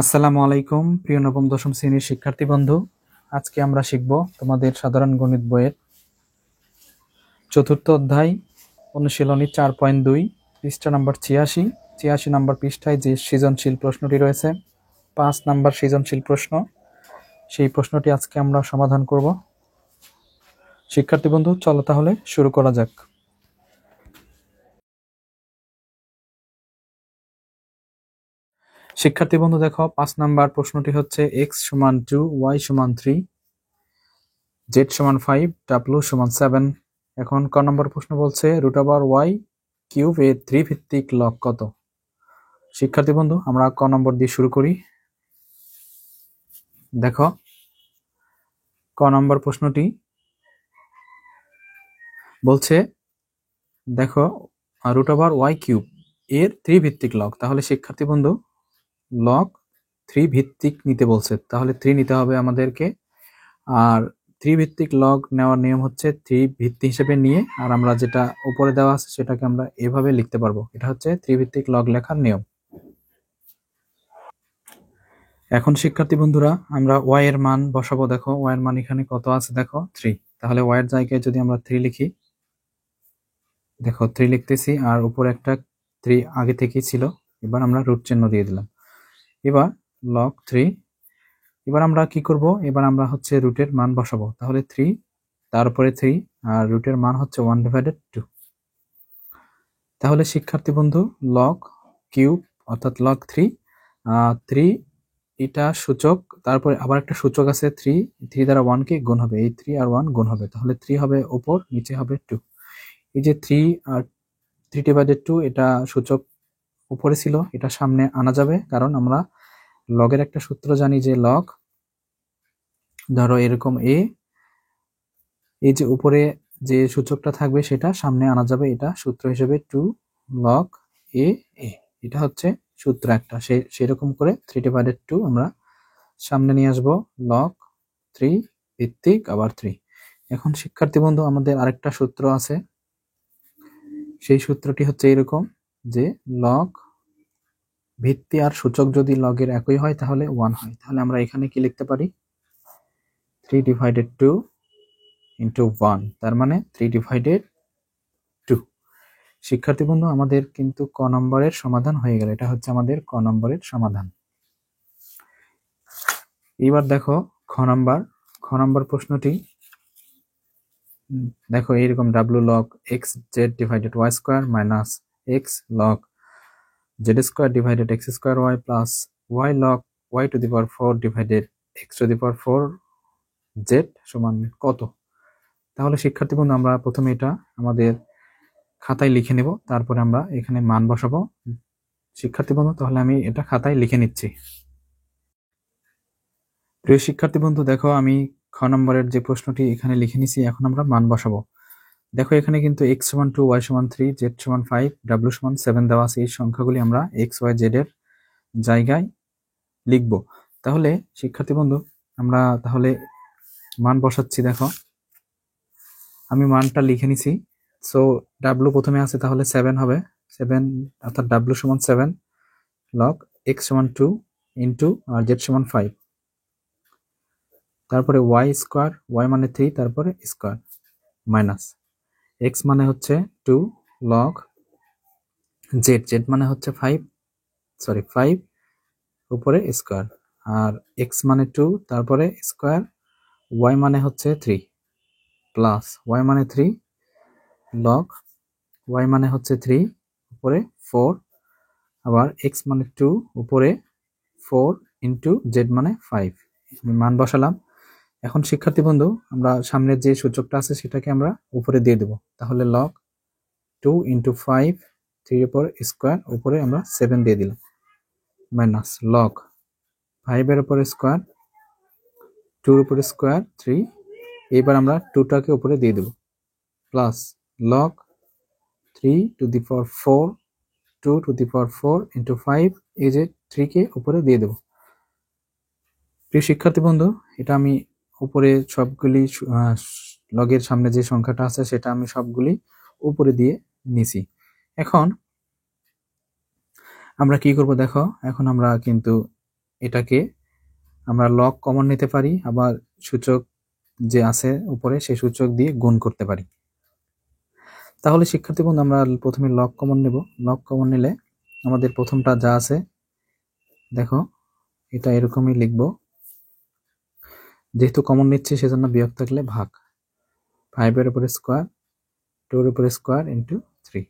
আসসালামু আলাইকুম প্রিয় নবম দশম শ্রেণীর শিক্ষার্থী বন্ধু। আজকে আমরা শিখব তোমাদের সাধারণ গণিত বইয়ের চতুর্থ অধ্যায় অনুশীলনী 4.2 পৃষ্ঠা নম্বর 86 নম্বর পৃষ্ঠায় যে সৃজনশীল প্রশ্নটি রয়েছে 5 নম্বর সৃজনশীল প্রশ্ন, সেই প্রশ্নটি আজকে আমরা সমাধান করব। শিক্ষার্থী বন্ধু, চলো তাহলে শুরু করা যাক। শিক্ষার্থী বন্ধু দেখো, 5 নম্বর প্রশ্নটি হচ্ছে x সমান 2, y সমান 3, z সমান 5, w সমান 7। এখন ক নম্বর প্রশ্ন বলছে √y কিউব এর 3 ভিত্তিক লগ কত? শিক্ষার্থী বন্ধু, আমরা ক নম্বর দিয়ে শুরু করি। দেখো, ক নম্বর প্রশ্নটি বলছে, দেখো √y কিউব এর 3 ভিত্তিক লগ। তাহলে শিক্ষার্থী বন্ধু, লগ 3 ভিত্তিক নিতে বলছে, তাহলে 3 নিতে হবে আমাদেরকে। আর 3 ভিত্তিক লগ নেওয়ার নিয়ম হচ্ছে 3 ভিত্তি হিসেবে নিয়ে, আর আমরা যেটা উপরে দেওয়া আছে সেটাকে আমরা এভাবে লিখতে পারবো। এটা হচ্ছে 3 ভিত্তিক লগ লেখার নিয়ম। এখন শিক্ষার্থী বন্ধুরা, আমরা y এর মান বসাবো। দেখো y এর মান এখানে কত আছে, দেখো 3। তাহলে y এর জায়গায় যদি আমরা 3 লিখি, দেখো 3 লিখতেছি, আর উপরে একটা 3 আগে থেকেই ছিল। এবার আমরা রুট চিহ্ন দিয়ে দিলাম। এবার log 3। এবার আমরা কি করব, এবার আমরা হচ্ছে রুটের মান বসাবো। তাহলে 3, তারপরে 3, আর রুটের মান হচ্ছে 1/2। তাহলে শিক্ষার্থী বন্ধু, log কিউব অর্থাৎ log 3, 3 এটা সূচক, তারপরে আবার একটা সূচক আছে 3 দ্বারা 1 কে গুণ হবে, এই 3 আর 1 গুণ হবে, তাহলে 3 হবে উপর, নিচে হবে 2। এই যে 3 আর 3/2, এটা সূচক উপরে ছিল, এটা সামনে আনা যাবে, কারণ আমরা লগের একটা সূত্র জানি যে লগ, ধরো এরকম এই যে উপরে যে সূচকটা থাকবে সেটা সামনে আনা যাবে, এটা সূত্র হিসেবে 2 log a, এটা হচ্ছে সূত্র একটা। সেরকম করে 3/2 আমরা সামনে নিয়ে আসবো, log 3 ভিত্তিক আবার 3। এখন শিক্ষার্থী বন্ধু, আমাদের আরেকটা সূত্র আছে, সেই সূত্রটি হচ্ছে এরকম যে log ভিত্তি আর সূচক যদি লগের একই হয় তাহলে 1 হয়। তাহলে আমরা এখানে কি লিখতে পারি, 3/2 into 1, তার মানে 3/2। শিক্ষার্থী বন্ধু, আমাদের কিন্তু ক নম্বরের সমাধান হয়ে গেল। এটা হচ্ছে আমাদের ক নম্বরের সমাধান। এবার দেখো খ নম্বর প্রশ্নটি, দেখো এইরকম w log x z divided y square minus x log z square divided x square y plus y log y to the power 4 divided x to the power 4 z সমান কত? তাহলে শিক্ষার্থী বন্ধু, আমরা প্রথমে এটা আমাদের খাতায় লিখে নেব, তারপরে আমরা এখানে মান বসাবো। শিক্ষার্থী বন্ধু, তাহলে আমি এটা খাতায় লিখে নিচ্ছি। প্রিয় শিক্ষার্থী বন্ধু, দেখো আমি খ নম্বরের যে প্রশ্নটি এখানে লিখে নিছি, এখন আমরা মান বসাবো। দেখো এখানে কিন্তু x সমান 2, y সমান 3, z সমান 5, w সমান 7 দেওয়া আছে। এই সংখ্যাগুলি আমরা x, y, z এর জায়গায় লিখব। তাহলে শিক্ষার্থী বন্ধু, আমরা তাহলে মান বসাচ্ছি। দেখো আমি মানটা লিখে নিছি। সো w প্রথমে আছে, তাহলে 7 হবে, 7 অর্থাৎ w সমান 7 log x সমান 2 ইন্টু আর z সমান 5, তারপরে y স্কোয়ার, y মানে 3, তারপরে স্কোয়ার, মাইনাস x মানে হচ্ছে 2 log z মানে হচ্ছে 5 উপরে স্কোয়ার, আর x মানে 2, তারপরে স্কোয়ার, y মানে হচ্ছে 3 প্লাস y মানে 3 log y মানে হচ্ছে 3 উপরে 4, আবার x মানে 2 উপরে 4 ইন্টু z মানে 5। আমি মান বসালাম। এখন শিক্ষার্থী বন্ধু, আমরা সামনের যে সূচকটা আছে সেটাকে আমরা উপরে দিয়ে দেব। তাহলে log 2 ইন্টু 5, 3 উপর স্কোয়ার, উপরে আমরা 7 দিয়ে দিলাম, মাইনাস log 5 এর উপরে স্কোয়ার, 2 এর উপরে স্কোয়ার 3, এবার আমরা 2টাকে উপরে দিয়ে দেব, plus log 3 to the power 4, 2 to the power 4 into 5, এই যে 3 কে উপরে দিয়ে দেব। প্রিয় শিক্ষার্থী বন্ধু, এটা আমি উপরে সবগুলি লগের সামনে যে সংখ্যাটা আছে সেটা আমি সবগুলি উপরে দিয়ে নিছি। এখন আমরা কি করব, দেখো এখন আমরা কিন্তু এটাকে আমরা লগ কমন নিতে পারি, আবার সূচক যে আছে উপরে সেই সূচক দিয়ে গুণ করতে পারি। তাহলে শিক্ষার্থী বন্ধু আমরা প্রথমে লগ কমন নেব। লগ কমন নিলে আমাদের প্রথমটা যা আছে দেখো এটা এরকমই লিখব, যেহেতু কমন নিচ্ছে সেজন্য বিয়োগ থাকলে ভাগ, 5 এর উপরে স্কোয়ার, 2 এর উপরে স্কোয়ার ইন্টু 3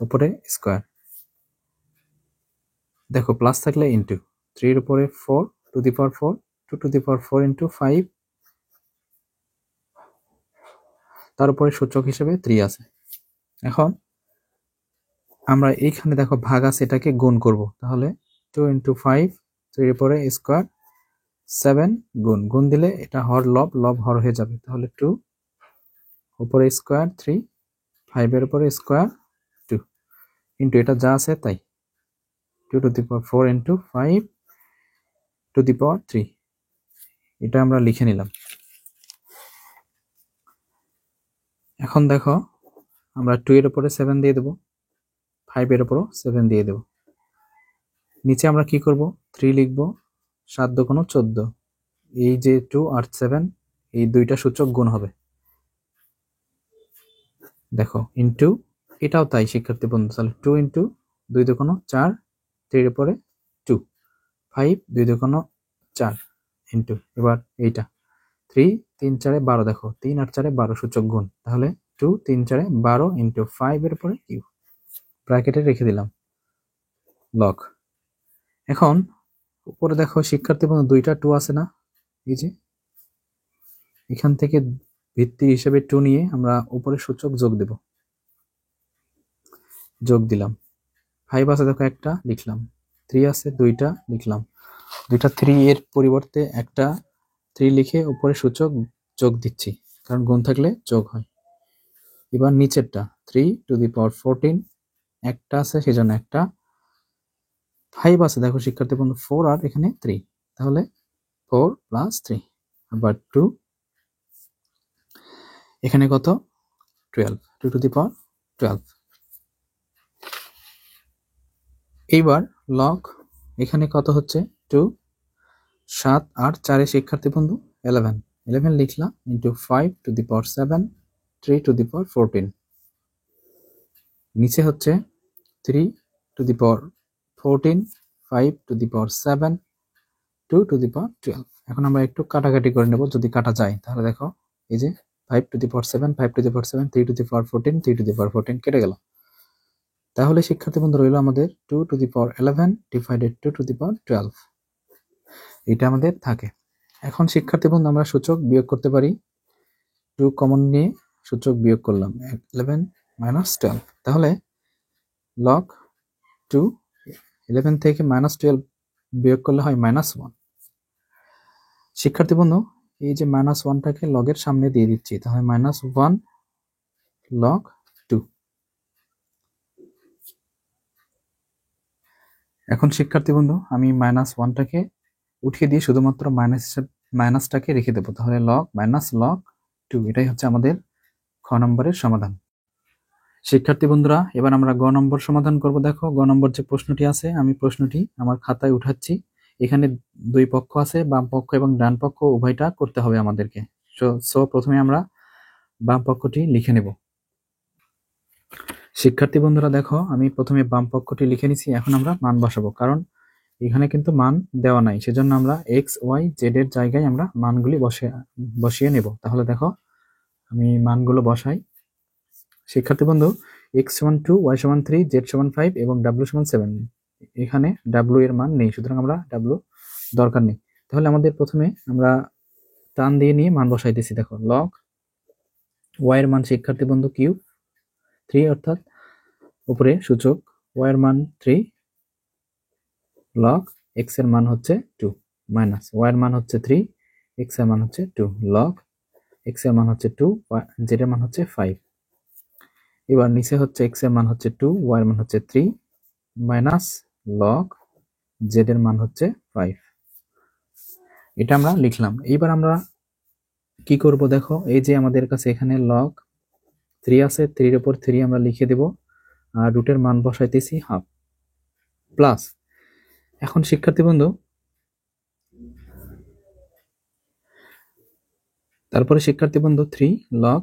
উপরে স্কোয়ার, দেখো প্লাস থাকলে ইন্টু 3 এর উপরে 4 two the power 4, 2 to the power 4 into 5, তার উপরে সূচক হিসেবে 3 আছে। এখন আমরা এইখানে দেখো ভাগ আছে, এটাকে গুণ করব, তাহলে 2 ইন্টু 5, 3 এর উপরে স্কোয়ার 7 গুণ দিলে এটা হর লব হর হয়ে যাবে, তাহলে 2 উপরে স্কোয়ার 3, 5 এর উপরে স্কোয়ার 2 ইন্টু এটা যা আছে তাই 2 to the power 4 into 5 to the power 3, এটা আমরা লিখে নিলাম। এখন দেখো আমরা 2 এর উপরে 7 দিয়ে দেব, 5 এর উপরও 7 দিয়ে দেব। নিচে আমরা কি করব, 3 লিখব, 7 দুগুণ 14, এই যে 2 আর 7 এই দুইটা সূচক গুণ হবে, দেখো ইন্টু এটাও তাই শিক্ষার্থী বন্ধু, তাহলে 2 ইন্টু 2 দুগুণ 4, 3 এর উপরে 2, 5 2 দুগুণ 4 ইন্টু এবার এইটা 3 3 4 12, দেখো 3 আর 4 12 সূচক গুণ, তাহলে 2 3 4 12 ইন্টু 5 এর উপরে কিউ, ব্র্যাকেটে রেখে দিলাম লগ। এখন উপরে দেখো শিক্ষার্থী বন্ধু দুইটা 2 আছে না, এই যে এখান থেকে ভিত্তি হিসেবে 2 নিয়ে আমরা উপরে সূচক যোগ দেব, যোগ দিলাম। 5 আছে দেখো একটা লিখলাম, 3 আছে দুইটা লিখলাম, দুইটা 3 এর পরিবর্তে একটা 3 লিখে উপরে সূচক যোগ দিচ্ছি, কারণ গুণ থাকলে যোগ হয়। এবার নিচেরটা 3 টু দি পাওয়ার 14 একটা আছে সেজন্য একটা, 5 আছে দেখো শিক্ষার্থী বন্ধু 4 আর এখানে 3, তাহলে 4 প্লাস 3 আবার 2, এখানে কত 12, 2 টু দি পাওয়ার 12। এইবার লগ এখানে কত হচ্ছে 2, 7 আর 4 শিক্ষার্থী বন্ধু 11 লিখলাম into 5 to the power 7, 3 to the power 14, নিচে হচ্ছে 3 to the power 14, 5 to the power 7, 2 to the power 12। এখন আমরা একটু কাটাকাটি করে নেব, যদি কাটা যায় তাহলে দেখো এই যে 5 to the power 7, 5 to the power 7, 3 to the power 14, 3 to the power 14 কেটে গেল, তাহলে শিক্ষার্থী বন্ধু রইল আমাদের 2 to the power 11 divided 2 to the power 12, এটা আমাদের থাকে। এখন শিক্ষার্থী বন্ধু আমরা সূচক বিয়োগ করতে পারি, 2 কমন নিয়ে সূচক বিয়োগ করলাম 11 মাইনাস 12, তাহলে লগ 2 11 থেকে মাইনাস 12 বিয়োগ করলে হয় -1। শিক্ষার্থী বন্ধু এই যে -1টাকে লগের সামনে দিয়ে দিচ্ছি, তাহলে -1 লগ 2। এখন শিক্ষার্থী বন্ধু আমি -1টাকে উঠিয়ে দিয়ে শুধুমাত্র মাইনাসটাকে রেখে দেবো, তাহলে লগ লগ 2, এটাই হচ্ছে আমাদের খ নম্বরের সমাধান। শিক্ষার্থী বন্ধুরা এবার আমরা গ নম্বর সমাধান করব। দেখো গ নম্বর যে প্রশ্নটি আছে আমি প্রশ্নটি আমার খাতায় উঠাচ্ছি, এখানে দুই পক্ষ আছে, বাম পক্ষ এবং ডান পক্ষ উভয়টা করতে হবে আমাদেরকে। সো প্রথমে আমরা বাম পক্ষটি লিখে নেব। শিক্ষার্থী বন্ধুরা দেখো আমি প্রথমে বাম পক্ষটি লিখে নিছি, এখন আমরা মান বসাবো, কারণ এখানে কিন্তু মান দেওয়া নাই, সেজন্য আমরা এক্স ওয়াই জেড এর জায়গায় আমরা মানগুলি বসিয়ে নেব। তাহলে দেখো আমি মানগুলো বসাই। শিক্ষার্থী বন্ধু x সমান 2, y সমান 3, z সমান 5 এবং w সমান 7, এখানে w এর মান নেই, সুতরাং আমরা w দরকার নেই। তাহলে আমাদের প্রথমে আমরা টান দিয়ে নিয়ে মান বসাইতেছি। দেখো লগ y এর মান শিক্ষার্থী বন্ধু কিউব 3, অর্থাৎ উপরে সূচক y এর মান 3, লগ x এর মান হচ্ছে 2 মাইনাস y এর মান হচ্ছে 3, x এর মান হচ্ছে 2, লগ x এর মান হচ্ছে 2, z এর মান হচ্ছে 5। এবার নিচে হচ্ছে x এর মান হচ্ছে 2, y এর মান হচ্ছে 3, মাইনাস লগ z এর মান হচ্ছে 5, এটা আমরা লিখলাম। এইবার আমরা কি করব দেখো, এই যে আমাদের কাছে এখানে লগ 3 আছে, 3 এর উপর 3 আমরা লিখে দেব, আর রুটের মান বসাইতেছি হাফ, প্লাস এখন শিক্ষার্থী বন্ধু তারপরে শিক্ষার্থী বন্ধু 3 লগ,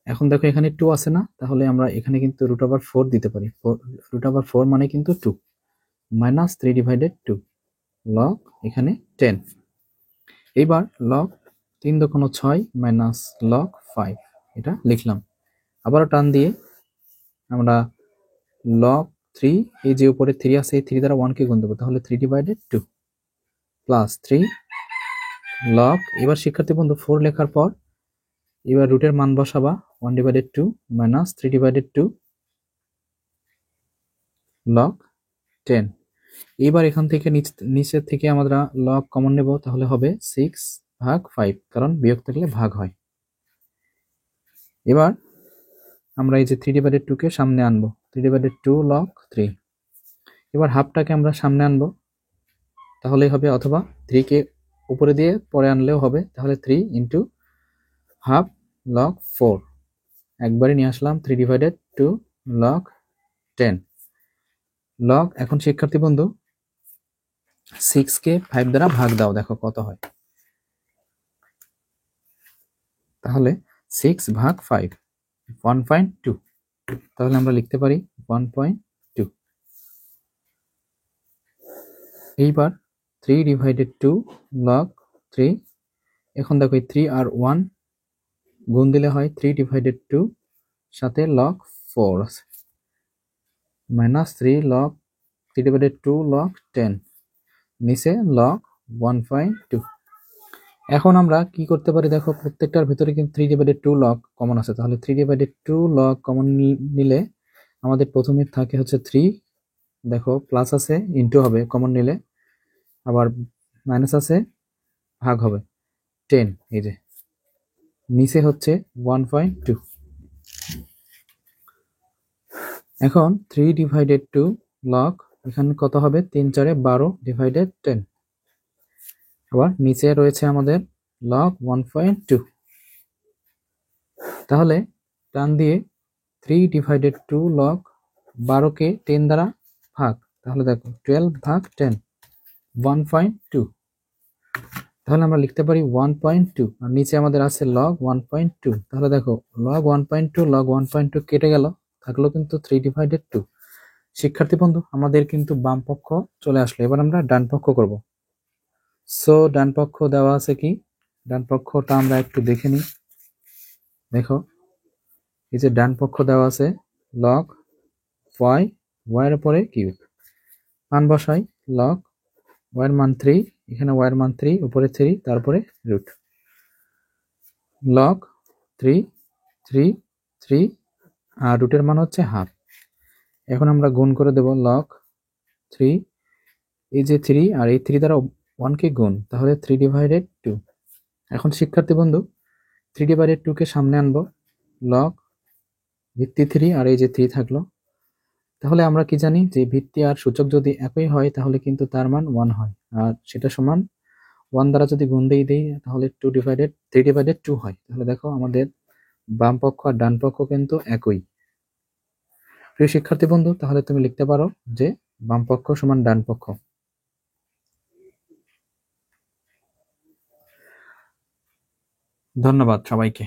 এখন দেখো এখানে 2 আছে না, তাহলে আমরা এখানে কিন্তু √4 দিতে পারি। √4 মানে কিন্তু 2 মাইনাস 3/2 লগ এখানে 10। এইবার লগ 3 দোকানো 6 মাইনাস লগ 5 এটা লিখলাম। আবারও টান দিয়ে আমরা লগ 3, এই যে উপরে 3 আছে এই 3 দ্বারা 1 কে গুণ দেবো, তাহলে 3/2 প্লাস 3 লগ, এবার শিক্ষার্থী বন্ধু 4 লেখার পর এবার রুটের মান বসাবা 1/2 মাইনাস 3/2 লগ 10। এবার এখান থেকে নিচের থেকে আমরা লগ কমন নেব, তাহলে হবে 6/5, কারণ বিয়োগ থাকলে ভাগ হয়। এবার আমরা এই যে 3/2 কে সামনে আনবো, 3/2 লগ 3। এবার হাফটাকে আমরা সামনে আনবো, তাহলেই হবে, অথবা 3 কে উপরে দিয়ে পরে আনলেও হবে, তাহলে 3 ইন্টু হাফ লগ 4, একবারই নিয়ে আসলাম 3/2 লগ 10 লগ। এখন শিক্ষার্থী বন্ধু 6 কে 5 দ্বারা ভাগ দাও, দেখো কত হয়। তাহলে 6/5 1.2, তাহলে আমরা লিখতে পারি 1.2। এইবার 3/2 লগ 3, এখন দেখো 3 আর 1 গুণ দিলে হয় 3/2 সাথে লগ 4 আছে, মাইনাস 3/2 লগ 10, নিচে লগ 1.2। এখন আমরা কি করতে পারি, দেখো প্রত্যেকটার ভিতরে কিন্তু 3/2 লগ কমন আছে, তাহলে 3/2 লগ কমন নিলে আমাদের প্রথমে থাকে হচ্ছে 3, দেখো প্লাস আছে ইন্টু হবে কমন নিলে, আবার মাইনাস আছে ভাগ হবে 10, এই যে নিচে হচ্ছে 1.2। এখন 3/2 লগ, এখানে কত হবে, 3 4 12/10, আবার নিচে রয়েছে আমাদের লগ 1.2। তাহলে টান দিয়ে 3/2 লগ 12 কে 10 দ্বারা ভাগ, তাহলে দেখো 12/10 1.2, তাহলে আমরা লিখতে পারি 1.2, আর নিচে আমাদের আছে লগ 1.2, তাহলে দেখো লগ 1.2 লগ 1.2 কেটে গেল, থাকলো কিন্তু 3/2। শিক্ষার্থী বন্ধু আমাদের কিন্তু বাম পক্ষ চলে আসলো, এবার আমরা ডান পক্ষ করব। সো ডান পক্ষ দেওয়া আছে কি, ডান পক্ষটা আমরা একটু দেখে নিই। দেখো এই যে ডান পক্ষ দেওয়া আছে লগ y, y এর উপরে কিউব, মান বসাই, লগ y এর মান 3, এখানে y এর মান 3, উপরে 3, তারপরে রুট লগ 3 3 3, আর রুটের মান হচ্ছে হাফ। এখন আমরা গুণ করে দেব লগ 3, এই যে 3 আর এই 3 দ্বারা 1 কে গুণ, তাহলে 3/2। এখন শিক্ষার্থী বন্ধু 3/2 কে সামনে আনবো, লগ ভিত্তি 3 আর এই যে 3 থাকলো, তাহলে আমরা কি জানি যে ভিত্তি আর সূচক যদি একই হয় তাহলে কিন্তু তার মান 1 হয়, আর সেটা সমান 1 দ্বারা যদি গুণ দিয়ে দিই তাহলে 3/2 হয়। তাহলে দেখো আমাদের বাম পক্ষ আর ডান পক্ষ কিন্তু একই। প্রিয় শিক্ষার্থী বন্ধু, তাহলে তুমি লিখতে পারো যে বাম পক্ষ সমান ডান পক্ষ। ধন্যবাদ সবাইকে।